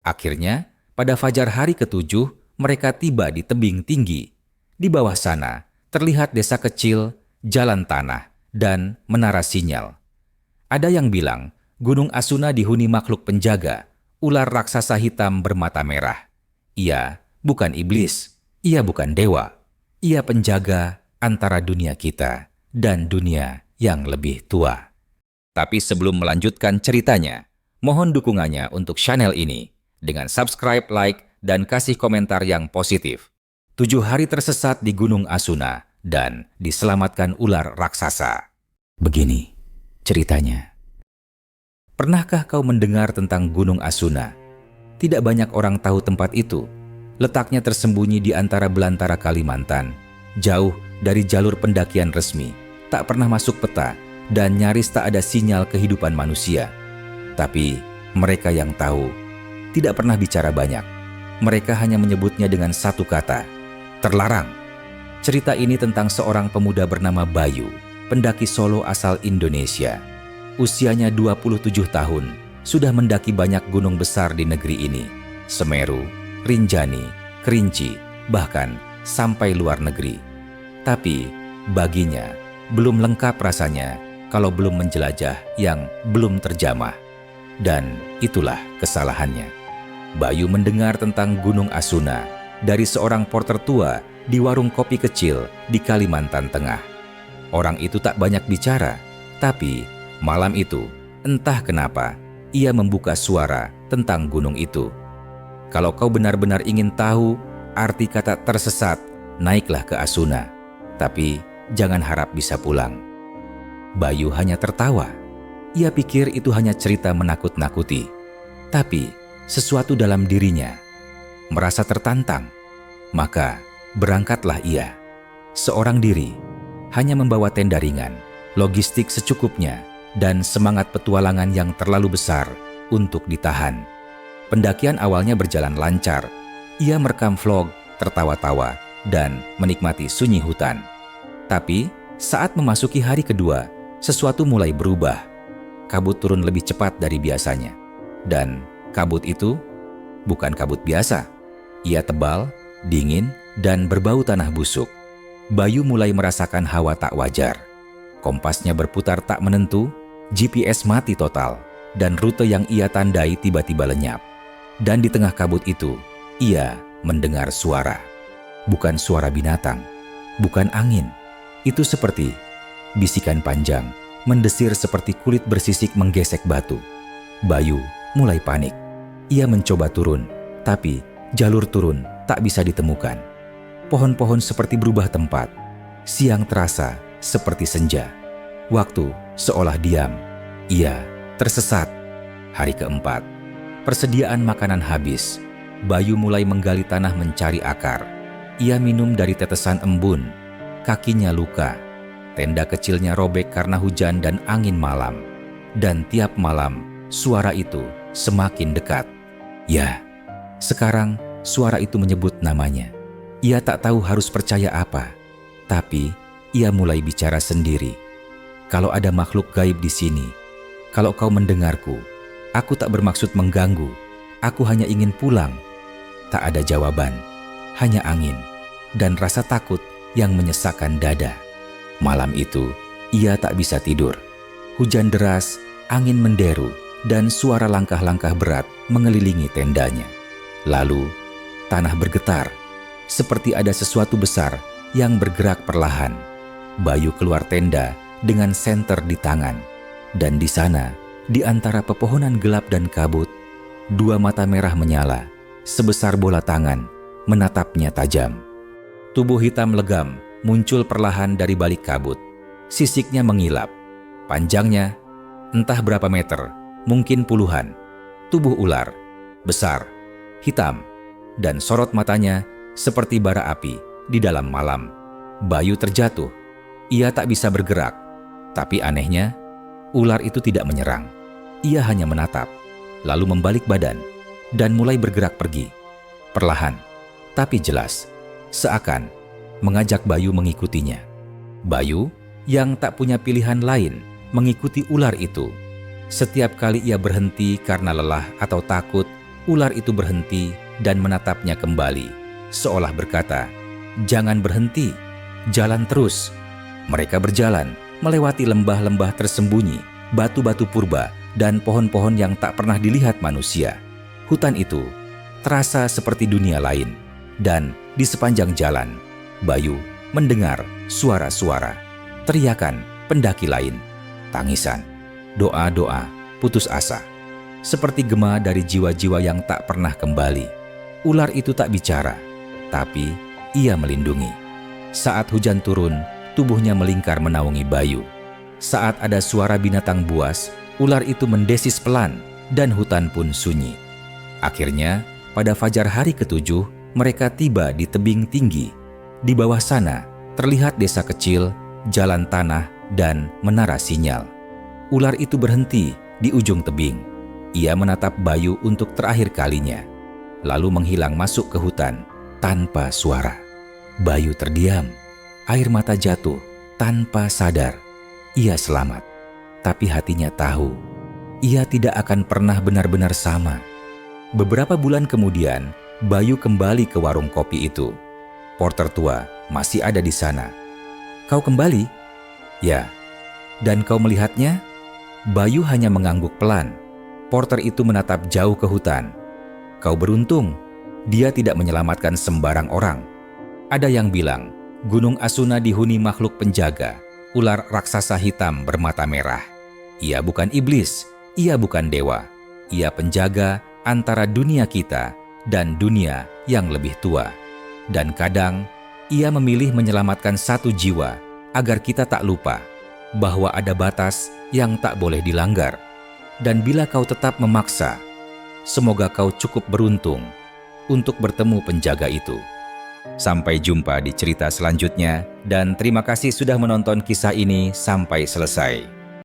Akhirnya, pada fajar hari ketujuh, mereka tiba di tebing tinggi. Di bawah sana, terlihat desa kecil, jalan tanah, dan menara sinyal. Ada yang bilang, Gunung Asuna dihuni makhluk penjaga, ular raksasa hitam bermata merah. Ia bukan iblis, ia bukan dewa. Ia penjaga antara dunia kita dan dunia yang lebih tua. Tapi sebelum melanjutkan ceritanya, mohon dukungannya untuk channel ini dengan subscribe, like, dan kasih komentar yang positif. 7 hari tersesat di Gunung Asuna dan diselamatkan ular raksasa. Begini ceritanya. Pernahkah kau mendengar tentang Gunung Asuna? Tidak banyak orang tahu tempat itu. Letaknya tersembunyi di antara belantara Kalimantan, jauh dari jalur pendakian resmi, tak pernah masuk peta, dan nyaris tak ada sinyal kehidupan manusia. Tapi mereka yang tahu tidak pernah bicara banyak. Mereka hanya menyebutnya dengan satu kata, terlarang. Cerita ini tentang seorang pemuda bernama Bayu, pendaki solo asal Indonesia. Usianya 27 tahun, sudah mendaki banyak gunung besar di negeri ini. Semeru, Rinjani, Kerinci, bahkan sampai luar negeri. Tapi baginya belum lengkap rasanya kalau belum menjelajah yang belum terjamah. Dan itulah kesalahannya. Bayu mendengar tentang Gunung Asuna dari seorang porter tua di warung kopi kecil di Kalimantan Tengah. Orang itu tak banyak bicara, tapi malam itu entah kenapa ia membuka suara tentang gunung itu. Kalau kau benar-benar ingin tahu arti kata tersesat, naiklah ke Asuna. Tapi jangan harap bisa pulang. Bayu hanya tertawa. Ia pikir itu hanya cerita menakut-nakuti. Tapi sesuatu dalam dirinya merasa tertantang. Maka berangkatlah ia. Seorang diri, hanya membawa tenda ringan, logistik secukupnya, dan semangat petualangan yang terlalu besar untuk ditahan. Pendakian awalnya berjalan lancar. Ia merekam vlog, tertawa-tawa, dan menikmati sunyi hutan. Tapi saat memasuki hari kedua, sesuatu mulai berubah. Kabut turun lebih cepat dari biasanya. Dan kabut itu bukan kabut biasa. Ia tebal, dingin, dan berbau tanah busuk. Bayu mulai merasakan hawa tak wajar. Kompasnya berputar tak menentu, GPS mati total, dan rute yang ia tandai tiba-tiba lenyap. Dan di tengah kabut itu, ia mendengar suara. Bukan suara binatang, bukan angin. Itu seperti bisikan panjang, mendesir seperti kulit bersisik menggesek batu. Bayu mulai panik. Ia mencoba turun, tapi jalur turun tak bisa ditemukan. Pohon-pohon seperti berubah tempat. Siang terasa seperti senja. Waktu seolah diam. Ia tersesat. Hari keempat, persediaan makanan habis. Bayu mulai menggali tanah mencari akar. Ia minum dari tetesan embun. Kakinya luka. Tenda kecilnya robek karena hujan dan angin malam. Dan tiap malam, suara itu semakin dekat. Ya, sekarang suara itu menyebut namanya. Ia tak tahu harus percaya apa. Tapi ia mulai bicara sendiri. Kalau ada makhluk gaib di sini, kalau kau mendengarku, aku tak bermaksud mengganggu. Aku hanya ingin pulang. Tak ada jawaban, hanya angin dan rasa takut yang menyesakkan dada. Malam itu, ia tak bisa tidur. Hujan deras, angin menderu, dan suara langkah-langkah berat mengelilingi tendanya. Lalu, tanah bergetar, seperti ada sesuatu besar yang bergerak perlahan. Bayu keluar tenda dengan senter di tangan. Dan di sana, di antara pepohonan gelap dan kabut, 2 mata merah menyala, sebesar bola tangan, menatapnya tajam. Tubuh hitam legam muncul perlahan dari balik kabut. Sisiknya mengilap. Panjangnya, entah berapa meter, mungkin puluhan. Tubuh ular, besar, hitam, dan sorot matanya seperti bara api di dalam malam. Bayu terjatuh. Ia tak bisa bergerak. Tapi anehnya, ular itu tidak menyerang. Ia hanya menatap, lalu membalik badan, dan mulai bergerak pergi. Perlahan, tapi jelas, seakan mengajak Bayu mengikutinya. Bayu yang tak punya pilihan lain mengikuti ular itu. Setiap kali ia berhenti karena lelah atau takut, Ular itu berhenti dan menatapnya kembali, seolah berkata, "Jangan berhenti, jalan terus." Mereka berjalan, melewati lembah-lembah tersembunyi, batu-batu purba, dan pohon-pohon yang tak pernah dilihat manusia. Hutan itu terasa seperti dunia lain, dan di sepanjang jalan, Bayu mendengar suara-suara, teriakan pendaki lain, tangisan, doa-doa, putus asa, seperti gema dari jiwa-jiwa yang tak pernah kembali. Ular itu tak bicara, tapi ia melindungi. Saat hujan turun, tubuhnya melingkar menaungi Bayu. Saat ada suara binatang buas, ular itu mendesis pelan dan hutan pun sunyi. Akhirnya, pada fajar hari ketujuh, mereka tiba di tebing tinggi. Di bawah sana, terlihat desa kecil, jalan tanah, dan menara sinyal. Ular itu berhenti di ujung tebing. Ia menatap Bayu untuk terakhir kalinya, lalu menghilang masuk ke hutan tanpa suara. Bayu terdiam, air mata jatuh tanpa sadar. Ia selamat, tapi hatinya tahu, ia tidak akan pernah benar-benar sama. Beberapa bulan kemudian, Bayu kembali ke warung kopi itu. Porter tua masih ada di sana. "Kau kembali?" "Ya." "Dan kau melihatnya?" Bayu hanya mengangguk pelan. Porter itu menatap jauh ke hutan. "Kau beruntung, dia tidak menyelamatkan sembarang orang." Ada yang bilang, Gunung Asuna dihuni makhluk penjaga, ular raksasa hitam bermata merah. Ia bukan iblis, ia bukan dewa. Ia penjaga antara dunia kita dan dunia yang lebih tua. Dan kadang, ia memilih menyelamatkan satu jiwa agar kita tak lupa bahwa ada batas yang tak boleh dilanggar. Dan bila kau tetap memaksa, semoga kau cukup beruntung untuk bertemu penjaga itu. Sampai jumpa di cerita selanjutnya, dan terima kasih sudah menonton kisah ini sampai selesai.